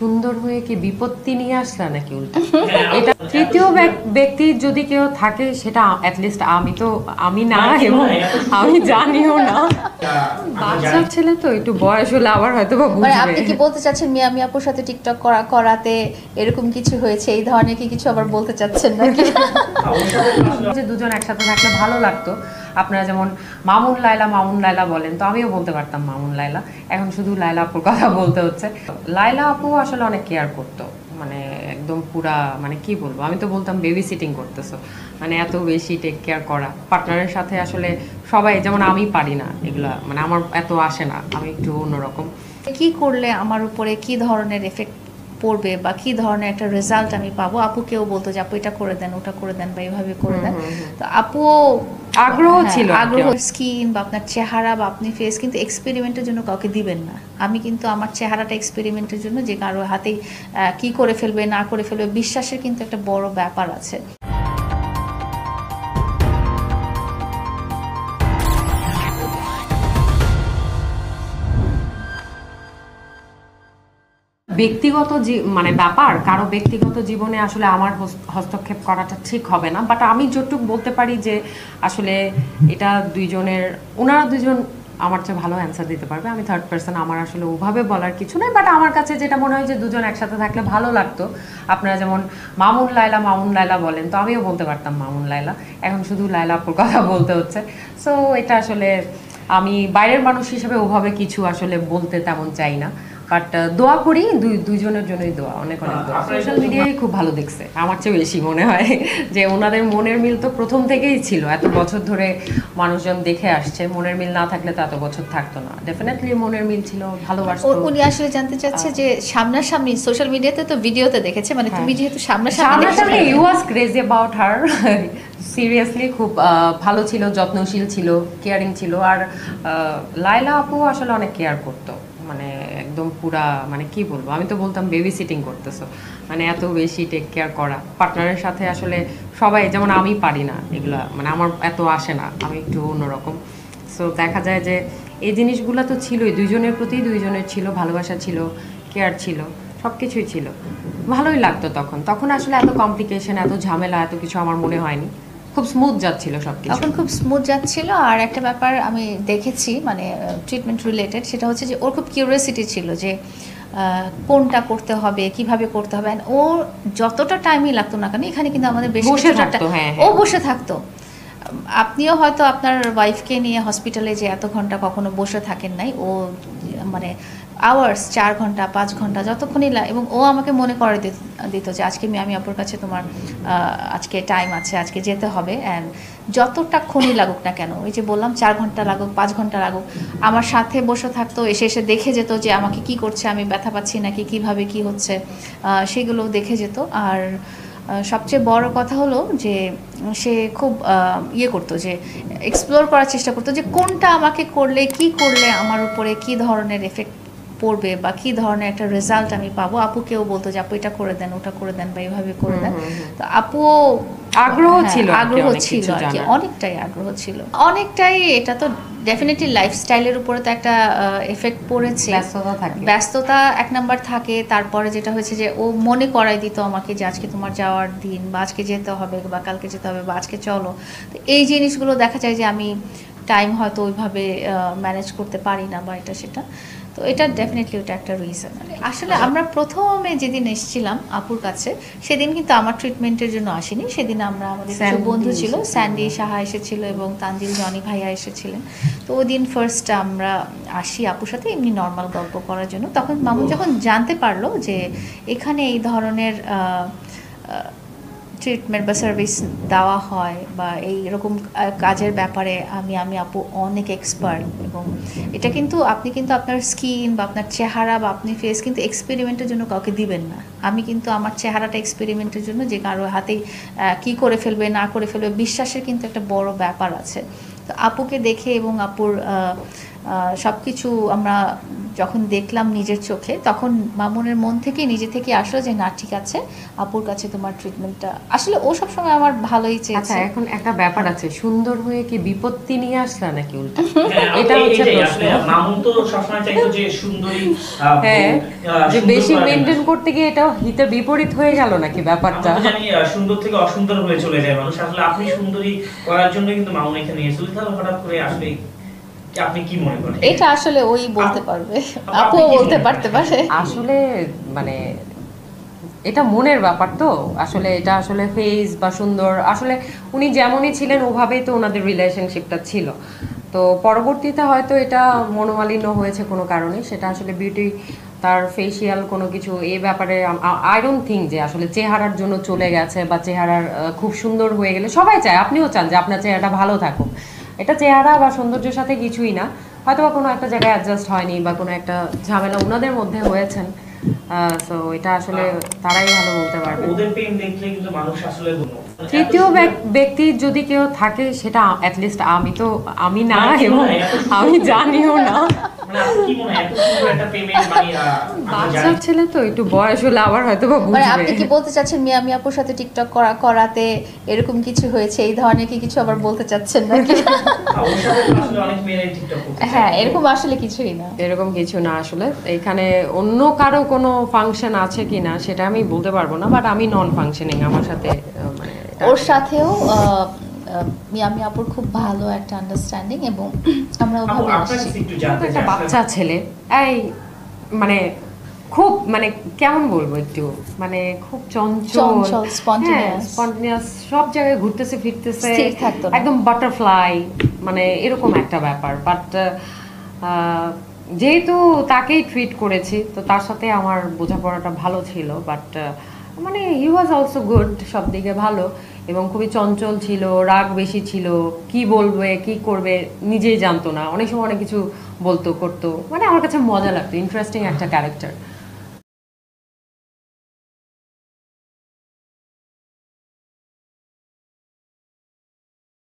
সুন্দর হয়ে কি বিপত্তি নিয়ে আসলা নাকি উল্টা? এটা তৃতীয় ব্যক্তি যদি কেউ থাকে সেটা অ্যাটলিস্ট আমি না, এবং আমি জানিও না। বাচ্চার ছেলে তো একটু বয়স হলে আবার হয়তো বা বুঝবে। আপনি কি বলতে চাচ্ছেন মিয়া আপুর সাথে টিকটক করাতে এরকম কিছু হয়েছে, এই ধরনের কি কিছু আবার বলতে চাচ্ছেন নাকি? যে দুজন একসাথে থাকলে ভালো লাগতো। আপনারা যেমন মামুন লায়লা বলেন, তো আমিও বলতে পারতাম মামুন লায়লা। এখন শুধু লায়লা আপুর কথা বলতে হচ্ছে। লায়লা আপু আসলে অনেক কেয়ার করতো, মানে একদম পুরা, মানে কি বলবো, আমি তো বলতাম বেবি সিটিং করতেছো, মানে এত বেশি টেক কেয়ার করা পার্টনারের সাথে। আসলে সবাই যেমন, আমি পারি না এগুলা, মানে আমার এত আসে না, আমি একটু অন্যরকম। কি করলে আমার উপরে কি ধরনের এফেক্ট পড়বে বা কি ধরনের একটা রেজাল্ট আমি পাবো, আপুকেও বলতো যে আপু এটা করে দেন, ওটা করে দেন, বা এইভাবে করে দেন। তো আপু আগ্রহ ছিল, আগ্রহ, স্কিন বা আপনার চেহারা বা আপনি ফেস কিন্তু এক্সপেরিমেন্টের জন্য কাউকে দিবেন না। আমি কিন্তু আমার চেহারাটা এক্সপেরিমেন্টের জন্য, যে কারো হাতেই কি করে ফেলবে না করে ফেলবে, বিশ্বাসের কিন্তু একটা বড় ব্যাপার আছে। ব্যক্তিগত মানে ব্যাপার, কারো ব্যক্তিগত জীবনে আসলে আমার হস্তক্ষেপ করাটা ঠিক হবে না। বাট আমি যতটুকু বলতে পারি যে আসলে এটা ওনারা দুজন আমার চেয়ে ভালো অ্যান্সার দিতে পারবে। আমি থার্ড পার্সন, আমার আসলে ওভাবে বলার কিছু নেই। বাট আমার কাছে যেটা মনে হয় যে দুজন একসাথে থাকলে ভালো লাগতো। আপনারা যেমন মামুন লায়লা বলেন, তো আমিও বলতে পারতাম মামুন লায়লা। এখন শুধু লায়লা আপুর কথা বলতে হচ্ছে। সো এটা আসলে আমি বাইরের মানুষ হিসেবে ওভাবে কিছু আসলে বলতে তেমন চাই না। বাট দোয়া করি, দুইজনের জন্যই দোয়া, অনেক দোয়া। সোশ্যাল মিডিয়ায় খুব ভালো দেখছে, আমার চেয়ে বেশি মনে হয় যে ওনাদের মনের মিল তো প্রথম থেকেই ছিল। এত বছর ধরে মানুষজন দেখে আসছে, মনের মিল না থাকলে তো এত বছর থাকতো না। ডেফিনেটলি মনের মিল ছিল, ভালোবাসতো। উনি আসলে জানতে চাচ্ছে যে সামনাসামনি, সোশ্যাল মিডিয়াতে তো ভিডিওতে দেখেছে, মানে তুমি যেহেতু সামনাসামনি, you was crazy about her. Seriously খুব ভালো ছিল, যত্নশীল ছিল, কেয়ারিং ছিল। আর লায়লা আপু আসলে অনেক কেয়ার করতো, মানে একদম পুরা, মানে কি বলবো, আমি তো বলতাম বেবি সিটিং করতেছো, মানে এত বেশি টেক কেয়ার করা পার্টনারের সাথে। আসলে সবাই যেমন, আমি পারি না এগুলা, মানে আমার এত আসে না, আমি একটু অন্যরকম। সো দেখা যায় যে এই জিনিসগুলো তো ছিলই, দুইজনের প্রতি দুইজনের ছিল ভালোবাসা, ছিল কেয়ার, ছিল সব কিছুই ছিল। ভালোই লাগতো তখন আসলে এত কমপ্লিকেশন, এত ঝামেলা, এত কিছু আমার মনে হয়নি। খুব স্মুথ যাচ্ছিল সবকিছু, তখন খুব স্মুথ যাচ্ছিল। আর একটা ব্যাপার আমি দেখেছি, মানে ট্রিটমেন্ট রিলেটেড, সেটা হচ্ছে যে ওর খুব কিউরিয়াসিটি ছিল যে কোনটা করতে হবে, কিভাবে করতে হবে। ও যতটা টাইমই লাগতো না কেন, এখানে কিন্তু আমাদের বেশ বসে থাকতো। ও বসে থাকতো। আপনিও হয়তো আপনার ওয়াইফকে নিয়ে হসপিটালে যে এত ঘন্টা কখনো বসে থাকেন নাই। ও মানে আওয়ার্স, 4 ঘন্টা 5 ঘন্টা যতক্ষণই এবং ও আমাকে মনে করে দিত যে আজকে আমি আপুর কাছে তোমার আজকে টাইম আছে, আজকে যেতে হবে। অ্যান্ড যতটাক্ষণই লাগুক না কেন, ওই যে বললাম 4 ঘন্টা লাগুক 5 ঘন্টা লাগুক, আমার সাথে বসে থাকতো, এসে দেখে যেত যে আমাকে কি করছে, আমি ব্যথা পাচ্ছি নাকি, কিভাবে কি হচ্ছে, সেগুলো দেখে যেত। আর সবচেয়ে বড় কথা হলো যে সে খুব করতো, যে এক্সপ্লোর করার চেষ্টা করতো যে কোনটা আমাকে করলে, কি করলে আমার উপরে কি ধরনের এফেক্ট পড়বে বা কি ধরনের একটা রেজাল্ট আমি পাবো। আপুকেও বলতো যে আপু এটা করে দেন, ওটা করে দেন, বা এইভাবে করে দেন। তো আপু আগ্রহ ছিল আর কি, অনেকটাই আগ্রহ ছিল, অনেকটাই। এটা তো ডেফিনেটলি লাইফস্টাইলের উপরে তো একটা এফেক্ট পড়েছে। ব্যস্ততা 1 নাম্বার থাকে। তারপরে যেটা হয়েছে যে ও মনে করাই দিত আমাকে যে আজকে তোমার যাওয়ার দিন, বা আজকে যেতে হবে, বা কালকে যেতে হবে, বা আজকে চলো। তো এই জিনিসগুলো দেখা যায় যে আমি টাইম হয়তো ওইভাবে ম্যানেজ করতে পারি না, বা এটা সেটা। তো এটা ডেফিনেটলি ওটা একটা রিজন। আসলে আমরা প্রথমে যেদিন এসেছিলাম আপুর কাছে, সেদিন কিন্তু আমার ট্রিটমেন্টের জন্য আসেনি। সেদিন আমাদের কিছু বন্ধু ছিল, স্যান্ডি সাহা এসেছিল এবং তানজিল জনি ভাইয়া এসেছিলেন। তো ওই দিন ফার্স্ট আমরা আসি আপুর সাথে এমনি নর্মাল গল্প করার জন্য। তখন মামুন যখন জানতে পারলো যে এখানে এই ধরনের ট্রিটমেন্ট বা সার্ভিস দেওয়া হয়, বা এইরকম কাজের ব্যাপারে আমি আপু অনেক এক্সপার্ট। এবং এটা কিন্তু আপনি কিন্তু আপনার স্কিন বা আপনার চেহারা বা আপনি ফেস কিন্তু এক্সপেরিমেন্টের জন্য কাউকে দিবেন না। আমি কিন্তু আমার চেহারাটা এক্সপেরিমেন্টের জন্য, যে কারো হাতেই কি করে ফেলবে না করে ফেলবে, বিশ্বাসের কিন্তু একটা বড় ব্যাপার আছে। তো আপুকে দেখে এবং আপুর সব কিছু আমরা যখন দেখলাম নিজের চোখে, তখন মামুনের মন থেকে নিজে থেকে আসলো যে না ঠিক আছে, আপুর কাছে তোমার ট্রিটমেন্টটা, আসলে ও সবসময় আমার ভালোই আচ্ছা, চেয়েছে। এখন একটা ব্যাপার আছে, সুন্দর হয়ে কি বিপত্তি নিয়ে আসলা নাকি উল্টা? হ্যাঁ, এটা হচ্ছে এইটাই প্রশ্ন। আসলে মামুন তো সবসময় চাইতো যে সুন্দরী হ্যাঁ, যে সুন্দর বেশি করার মেনটেন জন্য। করতে গিয়ে এটাও হিতে বিপরীত হয়ে গেল নাকি ব্যাপারটা? আমরা তো জানি সুন্দর থেকে অসুন্দর হয়ে চলে যায় মানুষ। আসলে আপনি সুন্দরী করার জন্য কিন্তু মামুন এখানে এসেছিল, তাহলে হঠাৎ করে আসলে আপনি কি মনে করেন? এটা আসলে ওই বলতে পারবে, আপনি আপুও কি বলতে মনে পারতে করেন? পারে। আসলে মানে এটা মনের ব্যাপার তো, আসলে এটা আসলে ফেস বা সুন্দর, আসলে উনি যেমনই ছিলেন ওভাবেই তো ওনাদের রিলেশনশিপটা ছিল। তো পরবর্তীতে হয়তো এটা মনোমালিন্য হয়েছে কোনো কারণে, সেটা আসলে বিউটি, তার ফেসিয়াল কোনো কিছু এই ব্যাপারে আই ডোন্ট থিঙ্ক যে আসলে চেহারার জন্য চলে গেছে বা চেহারার খুব সুন্দর হয়ে গেলে সবাই চায়, আপনিও চান যে আপনার চেহারাটা ভালো থাকুক, এটা চেহারা বা সৌন্দর্যের সাথে কিছুই না, হয়তো বা কোনো একটা জায়গায় অ্যাডজাস্ট হয়নি বা কোনো একটা ঝামেলা ওনাদের মধ্যে হয়েছেন। সো এটা আসলে তারাই ভালো বলতে পারবে। ওদের প্রেম দেখলে কিন্তু মানুষ আসলে তৃতীয় ব্যক্তি যদি কেউ থাকে সেটা অ্যাটলিস্ট আমি না, মানে কি এবং মনে হয় এত সুন্দর- আমি জানিও না। মানে আপনি কি মনে হয় এত সুন্দর একটা প্রেমের মানে আমরা বাচ্চা জানি ছেলে তো একটু বয়স হলে আবার হয়তো বা মানে আপনি কি বুঝবে। বলতে চাচ্ছেন মিয়া আপুর সাথে টিকটক করাতে এরকম কিছু হয়েছে, এই ধরনের কি কিছু আবার বলতে চাচ্ছেন নাকি? ওর সাথে তো আসলে অনেক মেয়েরাই টিকটক করতে চায়। হ্যাঁ, এরকম আসলে কিছুই না। এরকম কিছু না, আসলে এখানে অন্য কারো কোনো ফাংশন আছে কিনা সেটা আমি বলতে পারবো না, বাট আমি নন ফাংশনিং, আমার সাথে মানে এটা- ওর সাথেও মিয়ামি আপুর খুব ভালো একটা আন্ডারস্ট্যান্ডিং, এবং আমরা আপু, ওভাবে আপনার আসছি। কাছে একটু ও জানতে তো একটা চাই আসলে- বাচ্চা ছেলে, এই মানে খুব মানে কেমন বলবো, একটু মানে খুব চঞ্চল, চঞ্চল, spontaneous। স্পন্টেনিয়াস, সব জায়গায় ঘুরতেছে ফিরতেছে, স্থির থাকতো না। একদম বাটারফ্লাই, মানে এরকম একটা ব্যাপার। বাট যেহেতু তাকেই ট্রিট করেছি তো তার সাথে আমার বোঝাপড়াটা ভালো ছিল, বাট মানে হি ওয়াজ অলসো গুড, সব দিকে ভালো, এবং খুবই চঞ্চল ছিল, রাগ বেশি ছিল, কি বলবে কি করবে নিজেই জানতো না, অনেক সময় অনেক কিছু বলতো করতো, মানে আমার কাছে মজা লাগতো, ইন্টারেস্টিং একটা ক্যারেক্টার।